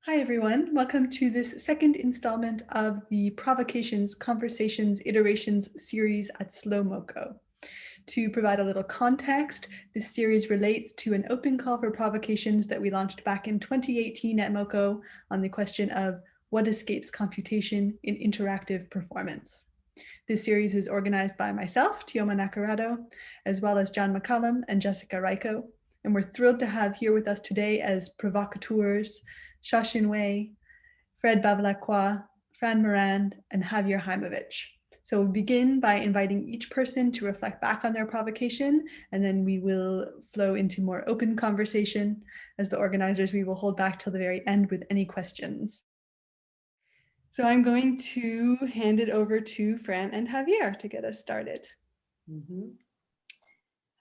Hi, everyone. Welcome to this second installment of the Provocations, Conversations, Iterations series at SlowMoco. To provide a little context, this series relates to an open call for provocations that we launched back in 2018 at MoCo on the question of what escapes computation in interactive performance. This series is organized by myself, Teoma Naccarato, as well as John MacCallum and Jessica Rajko. And we're thrilled to have here with us today as provocateurs Sha Xin Wei, Fred Bevilacqua, Fran Morand, and Javier Jaimovich. So we'll begin by inviting each person to reflect back on their provocation, and then we will flow into more open conversation. As the organizers, we will hold back till the very end with any questions. So I'm going to hand it over to Fran and Javier to get us started.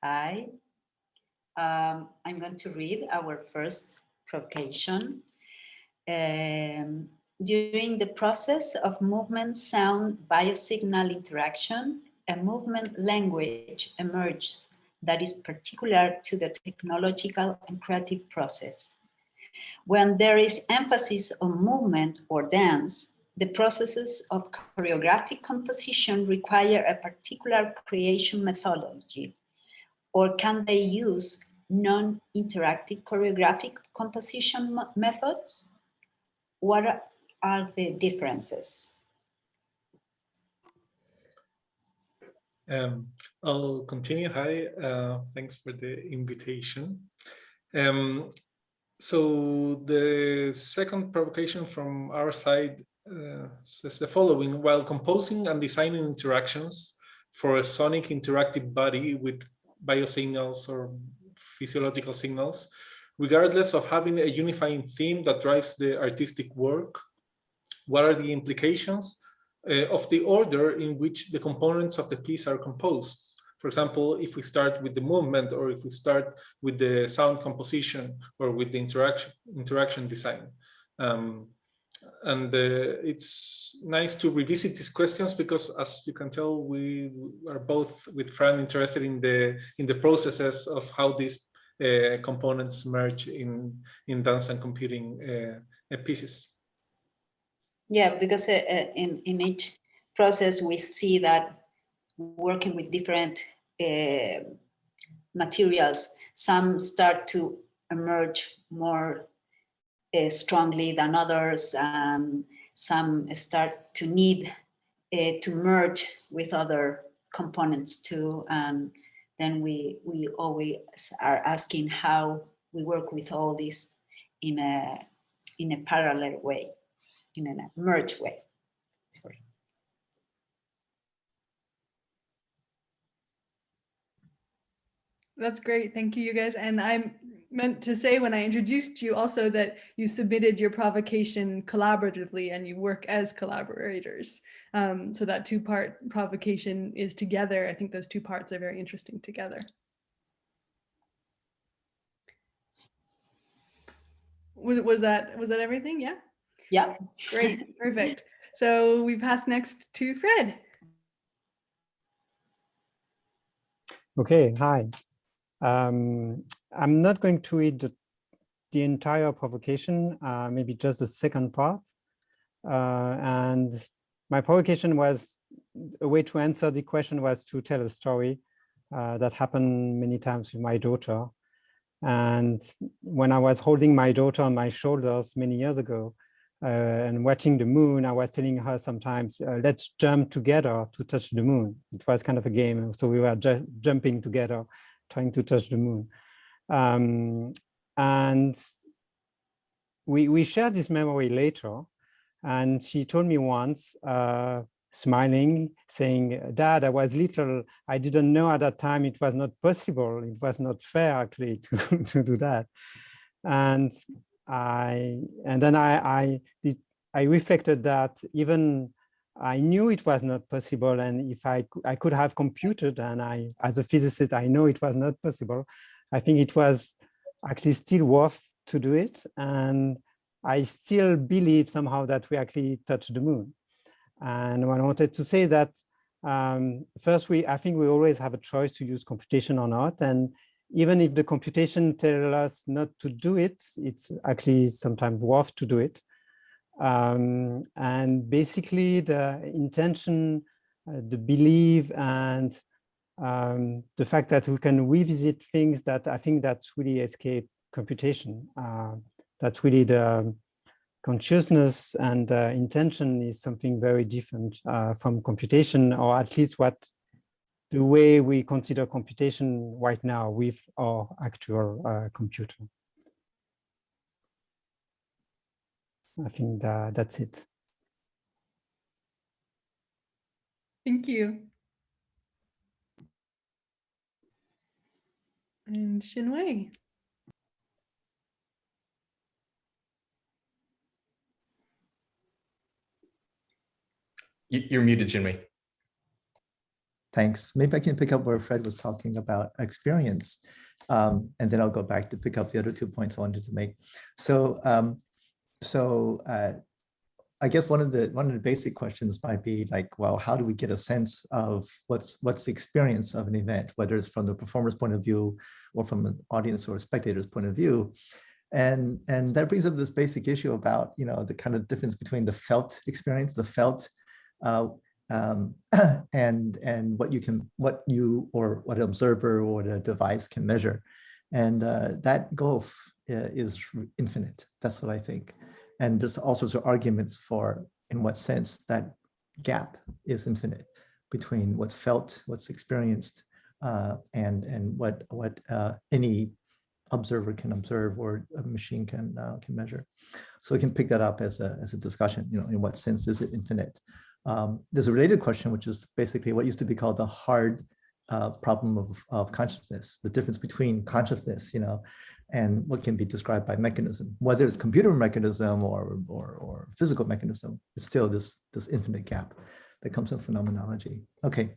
Hi, I'm going to read our first provocation. During the process of movement-sound biosignal interaction, a movement language emerged that is particular to the technological and creative process. When there is emphasis on movement or dance, the processes of choreographic composition require a particular creation methodology, or can they use non-interactive choreographic composition methods? What are the differences? I'll continue. Hi, thanks for the invitation. So the second provocation from our side says the following: while composing and designing interactions for a sonic interactive body with biosignals or physiological signals, regardless of having a unifying theme that drives the artistic work, what are the implications of the order in which the components of the piece are composed? For example, if we start with the movement, or if we start with the sound composition, or with the interaction design. It's nice to revisit these questions because, as you can tell, we are both with Fran interested in the processes of how these components merge in dance and computing pieces. Yeah, because in each process we see that working with different materials, some start to emerge more strongly than others, and some start to need to merge with other components too. And then we always are asking how we work with all this in a parallel way, in a merge way. Sorry. That's great. Thank you, you guys. And I meant to say when I introduced you also that you submitted your provocation collaboratively and you work as collaborators. So that two-part provocation is together. I think those two parts are very interesting together. Was that everything? Yeah? Yeah. Great, perfect. So we pass next to Fred. Okay, hi. I'm not going to read the entire provocation, maybe just the second part. And my provocation was, a way to answer the question was to tell a story that happened many times with my daughter. And when I was holding my daughter on my shoulders many years ago and watching the moon, I was telling her sometimes, let's jump together to touch the moon. It was kind of a game. So we were just jumping together, trying to touch the moon. And we shared this memory later. And she told me once, smiling, saying, Dad, I was little. I didn't know at that time it was not possible. It was not fair, actually, to do that. And then I reflected that even I knew it was not possible. And if I could have computed, and as a physicist, I know it was not possible, I think it was actually still worth to do it. And I still believe somehow that we actually touched the moon. And I wanted to say that first, I think we always have a choice to use computation or not. And even if the computation tells us not to do it, it's actually sometimes worth to do it. And basically the intention, the belief, and the fact that we can revisit things that I think that's really escape computation. That's really the consciousness, and intention is something very different from computation, or at least what the way we consider computation right now with our actual computer. I think that's it. Thank you. And Xin Wei. You're muted, Xin Wei. Thanks. Maybe I can pick up where Fred was talking about experience, and then I'll go back to pick up the other 2 points I wanted to make. So, I guess one of the basic questions might be like, well, how do we get a sense of what's the experience of an event, whether it's from the performer's point of view or from an audience or a spectator's point of view? And that brings up this basic issue about, you know, the kind of difference between the felt experience, the felt, and what an observer or the device can measure, and that gulf is infinite. That's what I think. And there's all sorts of arguments for in what sense that gap is infinite between what's felt, what's experienced, and what any observer can observe or a machine can measure. So we can pick that up as a discussion. You know, in what sense is it infinite? There's a related question, which is basically what used to be called the hard problem of consciousness, the difference between consciousness, you know, and what can be described by mechanism, whether it's computer mechanism or physical mechanism. It's still this infinite gap that comes from phenomenology. Okay,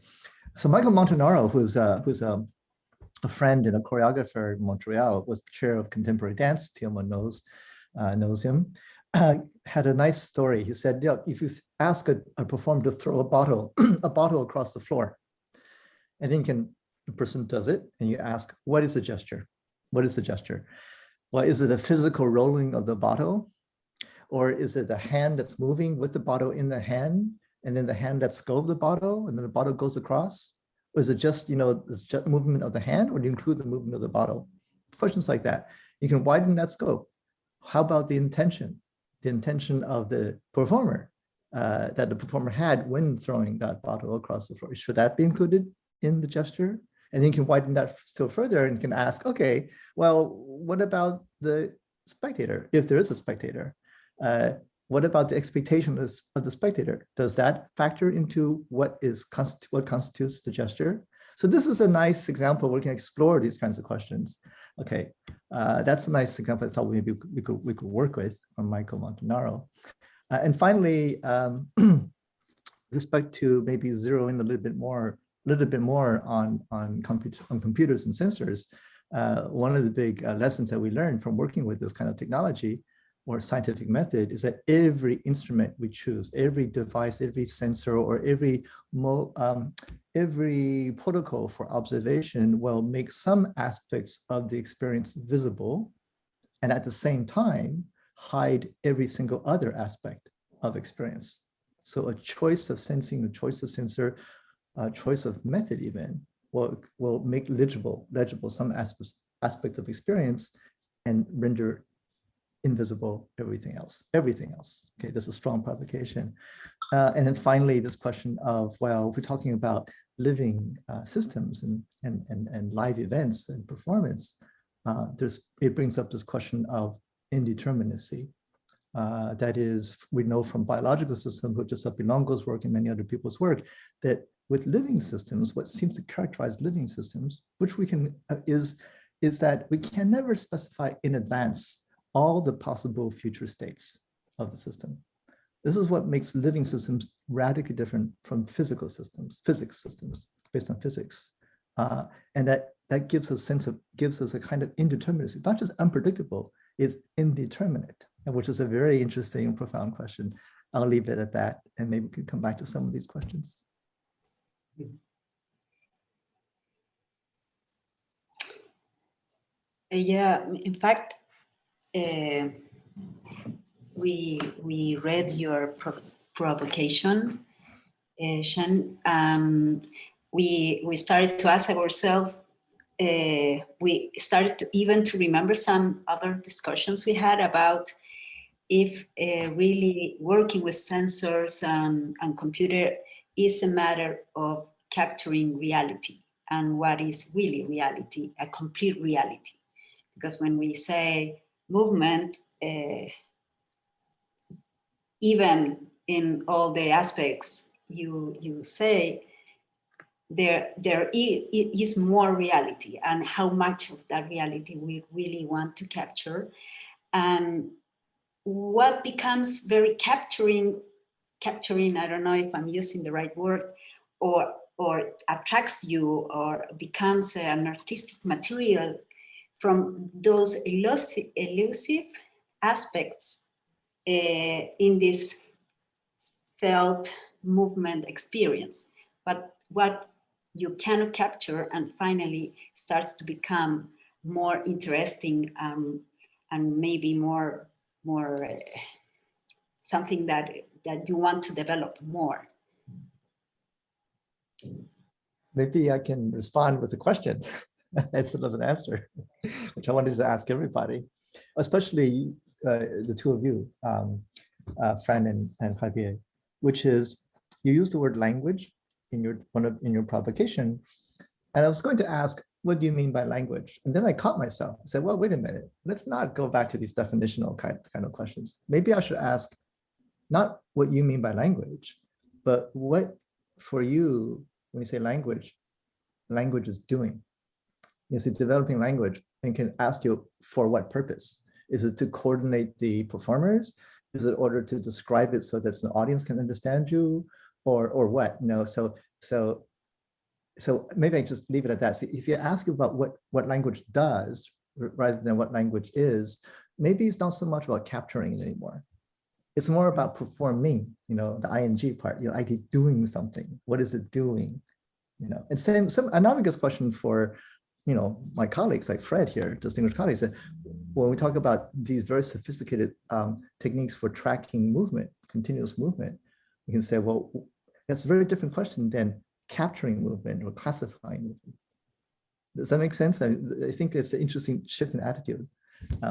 so Michael Montanaro, who's a friend and a choreographer in Montreal, was chair of contemporary dance. Teoma knows him. Had a nice story. He said, "Look, if you ask a performer to throw a bottle across the floor, and then the person does it, and you ask, what is the gesture? What is the gesture? Well, is it a physical rolling of the bottle? Or is it the hand that's moving with the bottle in the hand, and then the hand that scooped the bottle, and then the bottle goes across? Or is it just, you know, this just movement of the hand, or do you include the movement of the bottle?" Questions like that. You can widen that scope. How about the intention? The intention of the performer, that the performer had when throwing that bottle across the floor. Should that be included in the gesture? And then you can widen that still further and can ask, okay, well, what about the spectator? If there is a spectator, what about the expectation of the spectator? Does that factor into what constitutes the gesture? So this is a nice example where we can explore these kinds of questions. Okay, that's a nice example I thought maybe we could work with from Michael Montanaro. And finally, with respect to maybe zero in a little bit more on computers and sensors, one of the big lessons that we learned from working with this kind of technology or scientific method is that every instrument we choose, every device, every sensor, or every protocol for observation will make some aspects of the experience visible, and at the same time hide every single other aspect of experience. So a choice of sensing, a choice of sensor, a choice of method even will make legible some aspects of experience and render invisible everything else. Okay, that's a strong provocation. And then finally, this question of, well, if we're talking about living systems and live events and performance, it brings up this question of indeterminacy. That is, we know from biological systems, which is Sapilongo's work and many other people's work, that with living systems, what seems to characterize living systems, which we can, is that we can never specify in advance all the possible future states of the system. This is what makes living systems radically different from physics systems based on physics. And that gives us a kind of indeterminacy, not just unpredictable, it's indeterminate, which is a very interesting and profound question. I'll leave it at that, and maybe we can come back to some of these questions. Yeah, in fact, we read your provocation, Shan. We started to ask ourselves. We started to even to remember some other discussions we had about if really working with sensors and computer is a matter of capturing reality and what is really reality, a complete reality. Because when we say movement, even in all the aspects you say, there is more reality, and how much of that reality we really want to capture, and what becomes very capturing, I don't know if I'm using the right word, or attracts you or becomes an artistic material from those elusive aspects in this felt movement experience, but what you cannot capture and finally starts to become more interesting, and maybe more something that you want to develop more. Maybe I can respond with a question instead of an answer, which I wanted to ask everybody, especially the two of you, Fran and Javier, which is, you use the word language in your provocation, and I was going to ask, what do you mean by language? And then I caught myself. I said, well, wait a minute. Let's not go back to these definitional kind of questions. Maybe I should ask not what you mean by language, but what for you, when you say language is doing. Is it developing language, and can ask you for what purpose? Is it to coordinate the performers? Is it in order to describe it so that the audience can understand you, or what? You know, so maybe I just leave it at that. So if you ask about what language does rather than what language is, maybe it's not so much about capturing it anymore. It's more about performing, you know, the ing part, you know, actually doing something. What is it doing? You know, and same analogous question for, you know, my colleagues like Fred here, distinguished colleagues. When we talk about these very sophisticated techniques for tracking movement, continuous movement, you can say, well, that's a very different question than capturing movement or classifying movement. Does that make sense? I think it's an interesting shift in attitude.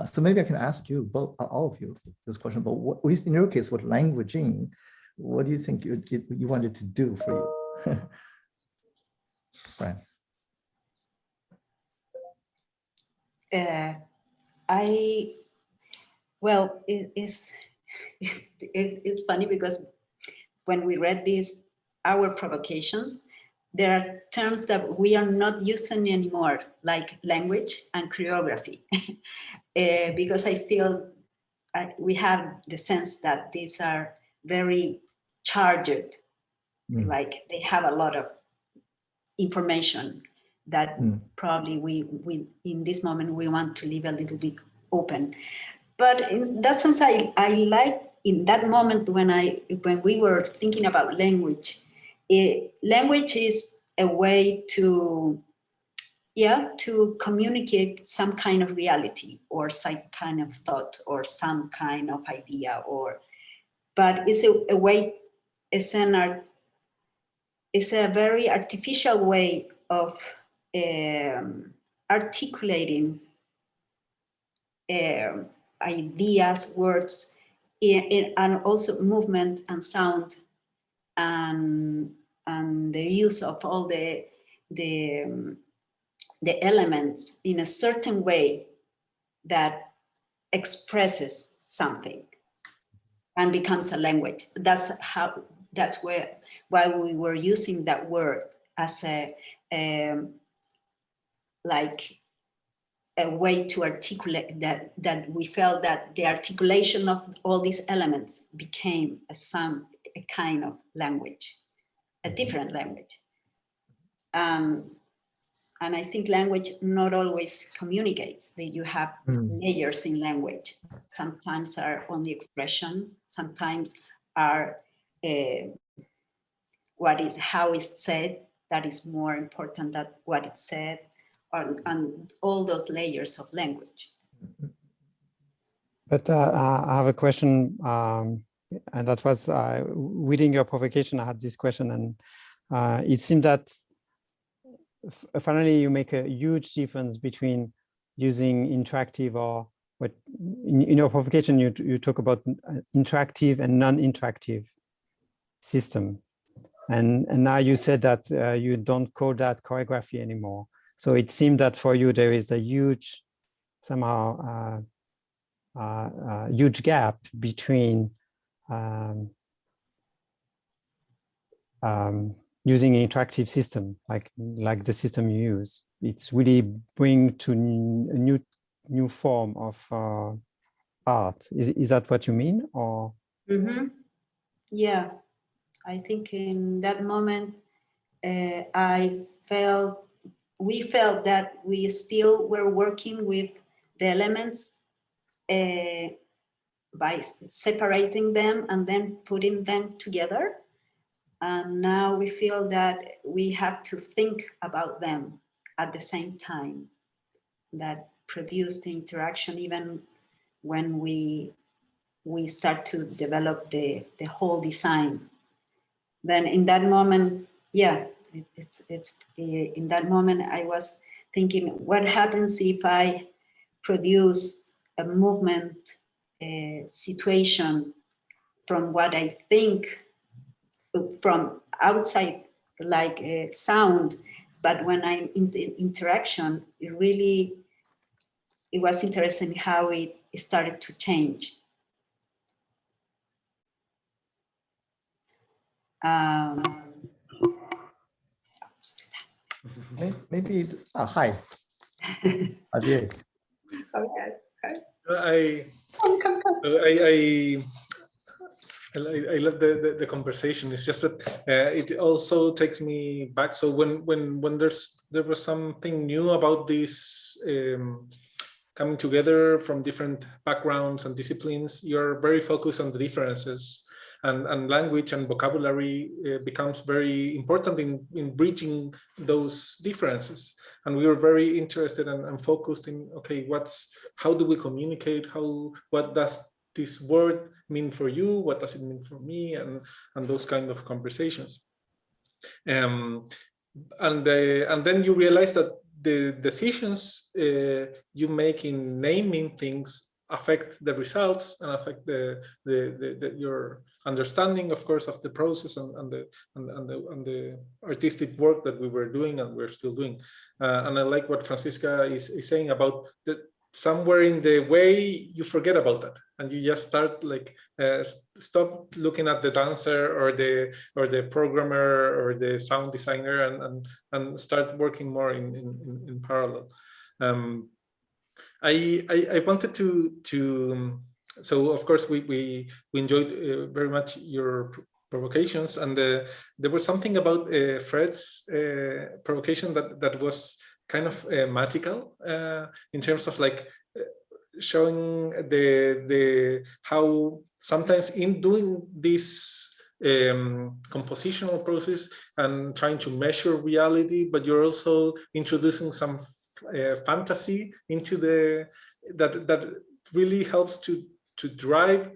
So maybe I can ask you, both, all of you, this question about what, at least in your case, what languaging, what do you think you wanted to do for you? Fran. Well, it's funny because when we read these, our provocations, there are terms that we are not using anymore, like language and choreography, because I feel we have the sense that these are very charged, like they have a lot of information that probably we in this moment we want to leave a little bit open. But in that sense, I like in that moment when we were thinking about language, language is a way to communicate some kind of reality or some kind of thought or some kind of idea, but it's a way, it's a very artificial way of articulating ideas, words, and also movement and sound, and the use of all the elements in a certain way that expresses something and becomes a language. That's why we were using that word as a like a way to articulate that we felt that the articulation of all these elements became a kind of language, a different language. And I think language not always communicates. That you have layers in language. Sometimes are only expression. Sometimes are how it's said. That is more important than what it said. on all those layers of language. But I have a question, and that was reading your provocation. I had this question, and it seemed that finally you make a huge difference between using interactive or what in your provocation you talk about interactive and non-interactive system, and now you said that you don't call that choreography anymore. So it seemed that for you there is a huge somehow huge gap between using an interactive system like the system you use. It's really bring to a new form of art. Is that what you mean, or? Mm-hmm. Yeah, I think in that moment we felt that we still were working with the elements by separating them and then putting them together. And now we feel that we have to think about them at the same time, that produce the interaction even when we start to develop the whole design. Then in that moment, yeah, it's in that moment I was thinking, what happens if I produce a movement situation from what I think from outside, like sound, but when I'm in the interaction, it was interesting how it started to change. Maybe, hi, Javier. Okay. I love the conversation. It's just that it also takes me back. So when there was something new about this coming together from different backgrounds and disciplines, you're very focused on the differences, and language and vocabulary becomes very important in bridging those differences. And we were very interested and focused in, okay, how do we communicate? What does this word mean for you? What does it mean for me? And those kind of conversations. And then you realize that the decisions you make in naming things affect the results and affect your understanding, of course, of the process and the artistic work that we were doing and we're still doing. And I like what Francisca is saying about that. Somewhere in the way you forget about that, and you just start like stop looking at the dancer or the programmer or the sound designer and start working more in parallel. I wanted to so of course we enjoyed very much your provocations, and there was something about Fred's provocation that was kind of magical in terms of like showing the how sometimes in doing this compositional process and trying to measure reality, but you're also introducing some fantasy into that really helps to drive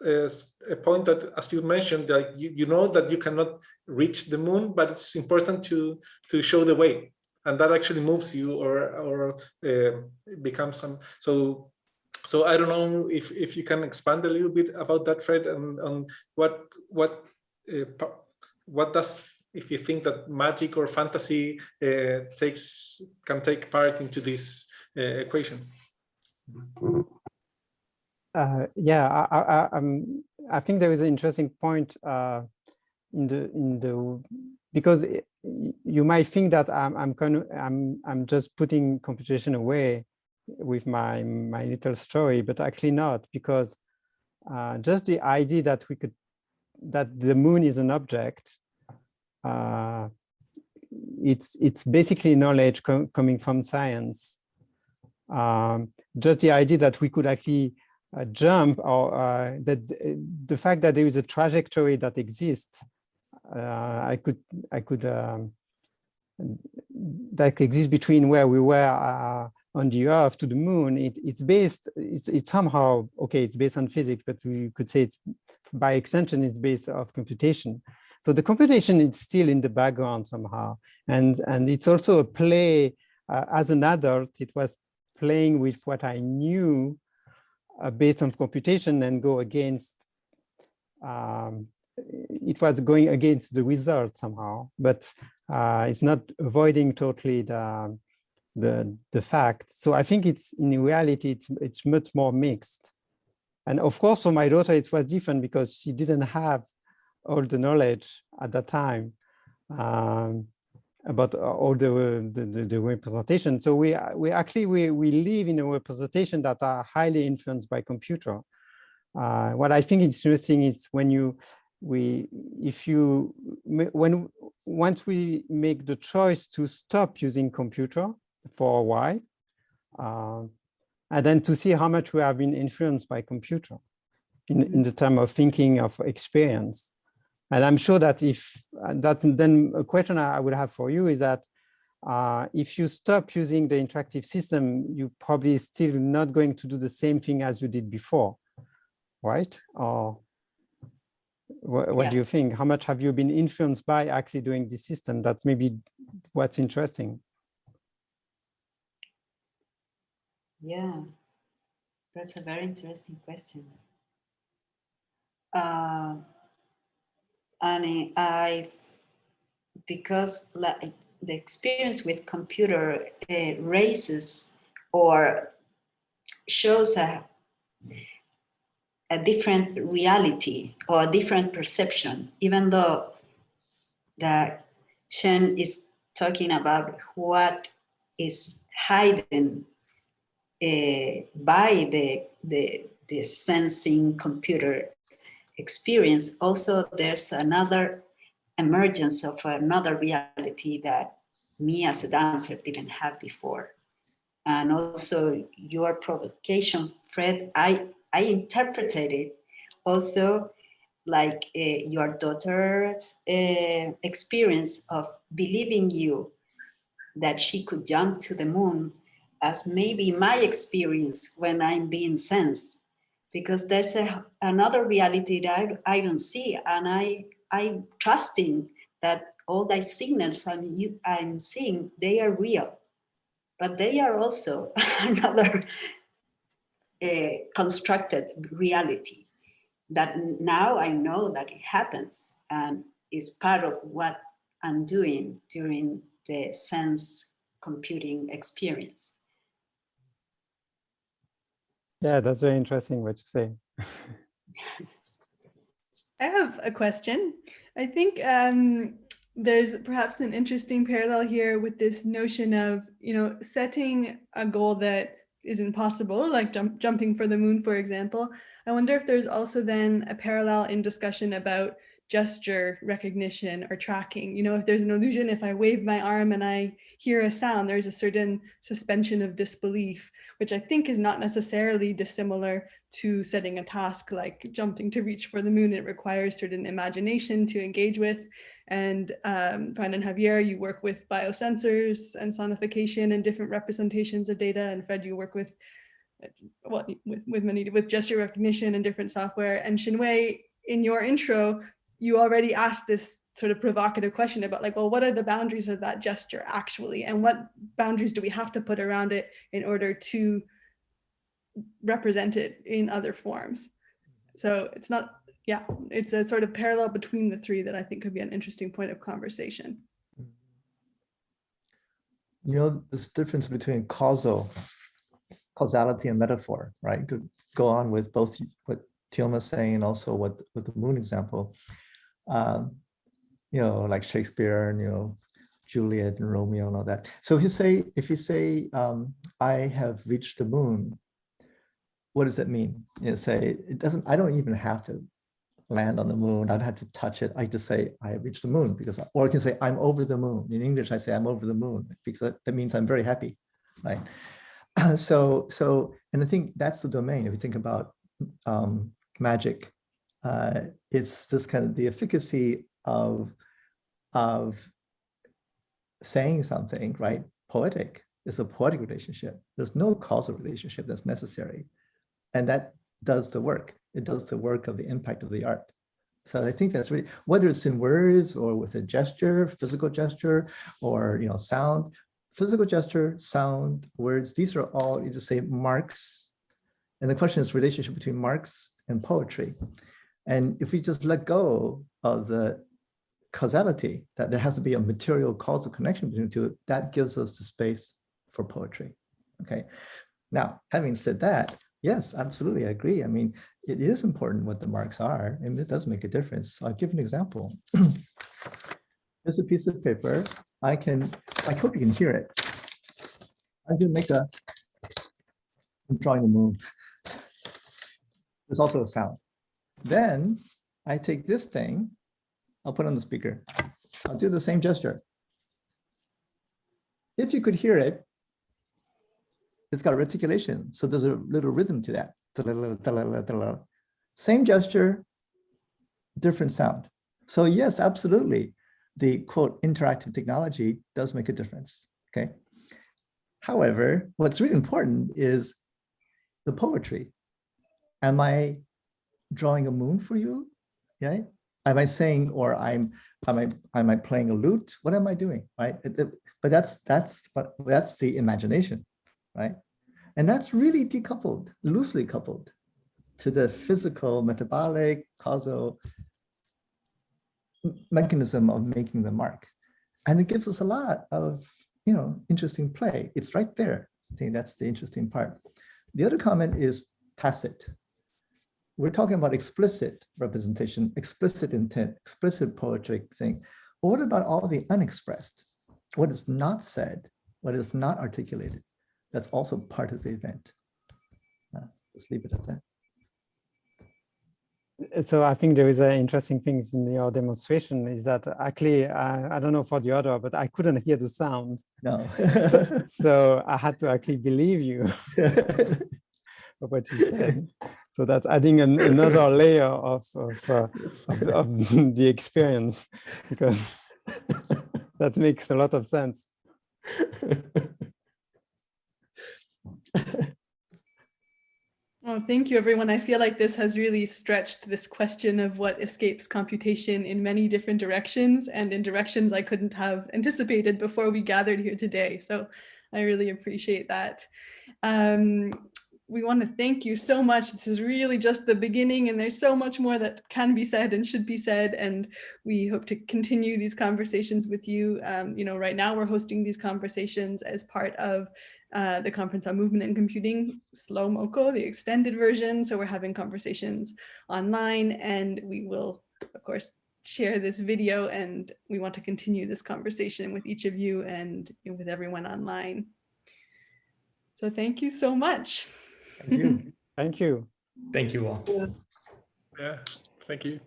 a point that, as you mentioned, like you know that you cannot reach the moon, but it's important to show the way. And that actually moves you or becomes some. So I don't know if you can expand a little bit about that, Fred, and on what does, if you think that magic or fantasy can take part into this equation. Yeah, I think there is an interesting point because you might think that I'm just putting computation away with my little story, but actually not, because just the idea that the moon is an object, it's basically knowledge coming from science. Just the idea that we could actually jump, or that the fact that there is a trajectory that exists, I could that exists between where we were on the Earth to the Moon, it's somehow, okay, it's based on physics, but we could say it's, by extension, it's based off computation. So the computation is still in the background somehow. And it's also a play, as an adult, it was playing with what I knew based on computation and go against, it was going against the result somehow, but it's not avoiding totally the fact. So I think it's, in reality, it's much more mixed. And of course, for my daughter, it was different because she didn't have all the knowledge at that time about all the representation. So we actually live in a representation that are highly influenced by computer. What I think is interesting is when once we make the choice to stop using computer for a while, and then to see how much we have been influenced by computer in the term of thinking of experience. And I'm sure that then a question I would have for you is that if you stop using the interactive system, you probably still not going to do the same thing as you did before, right? Or what do you think? How much have you been influenced by actually doing this system? That's maybe what's interesting. Yeah, that's a very interesting question. And because like the experience with computer raises or shows a different reality or a different perception, even though that Shen is talking about what is hidden by the sensing computer experience. Also, there's another emergence of another reality that me as a dancer didn't have before. And also your provocation, Fred, I interpreted it also like your daughter's experience of believing you that she could jump to the moon as maybe my experience when I'm being sensed, because there's another reality that I don't see, and I'm trusting that all the signals I'm seeing, they are real, but they are also another constructed reality that now I know that it happens and is part of what I'm doing during the sense computing experience. Yeah, that's very interesting what you say. I have a question. I think there's perhaps an interesting parallel here with this notion of, setting a goal that isn't possible, like jumping for the moon, for example. I wonder if there's also then a parallel in discussion about gesture recognition or tracking. If there's an illusion, if I wave my arm and I hear a sound, there's a certain suspension of disbelief, which I think is not necessarily dissimilar to setting a task like jumping to reach for the moon. It requires certain imagination to engage with. And Fran and Javier, you work with biosensors and sonification and different representations of data. And Fred, you work with gesture recognition and different software. And Xin Wei, in your intro, you already asked this sort of provocative question about like, well, what are the boundaries of that gesture actually? And what boundaries do we have to put around it in order to represent it in other forms? So it's not, it's a sort of parallel between the three that I think could be an interesting point of conversation. This difference between causality and metaphor, right? You could go on with both what Teoma is saying and also with the moon example. Like Shakespeare and Juliet and Romeo and all that. So if you say I have reached the moon, what does that mean? Say it doesn't. I don't even have to land on the moon. I don't have to touch it. I just say I have reached the moon or I can say I'm over the moon. In English, I say I'm over the moon because that means I'm very happy, right? So and I think that's the domain. If you think about magic, it's this kind of the efficacy of saying something, right, poetic. It's a poetic relationship. There's no causal relationship that's necessary. And that does the work. It does the work of the impact of the art. So I think that's really, whether it's in words or with a gesture, physical gesture, or sound, physical gesture, sound, words, these are all, you just say, marks. And the question is relationship between marks and poetry. And if we just let go of the causality, that there has to be a material causal connection between the two, that gives us the space for poetry. Okay. Now, having said that, yes, absolutely, I agree. I mean, it is important what the marks are, and it does make a difference. I'll give an example. Here's a piece of paper. I hope you can hear it. I can make I'm drawing the moon. There's also a sound. Then I take this thing, I'll put it on the speaker. I'll do the same gesture. If you could hear it, it's got reticulation. So there's a little rhythm to that. Same gesture, different sound. So yes, absolutely. The quote, interactive technology does make a difference, okay? However, what's really important is the poetry. Am I drawing a moon for you, right? Am I saying, or am I playing a lute? What am I doing, right? But that's the imagination, right? And that's really decoupled, loosely coupled to the physical, metabolic, causal mechanism of making the mark. And it gives us a lot of, interesting play. It's right there. I think that's the interesting part. The other comment is tacit. We're talking about explicit representation, explicit intent, explicit poetic thing. But what about all the unexpressed? What is not said, what is not articulated? That's also part of the event. Just leave it at that. So I think there is interesting things in your demonstration is that actually, I don't know for the other, but I couldn't hear the sound. No. so I had to actually believe you of what you said. So that's adding another layer of the experience, because that makes a lot of sense. Oh, thank you, everyone. I feel like this has really stretched this question of what escapes computation in many different directions, and in directions I couldn't have anticipated before we gathered here today. So I really appreciate that. We want to thank you so much. This is really just the beginning, and there's so much more that can be said and should be said. And we hope to continue these conversations with you. Right now we're hosting these conversations as part of the Conference on Movement and Computing, Slow MoCo, the extended version. So we're having conversations online, and we will, of course, share this video, and we want to continue this conversation with each of you and with everyone online. So thank you so much. Thank you. Thank you. Thank you all. Yeah, thank you.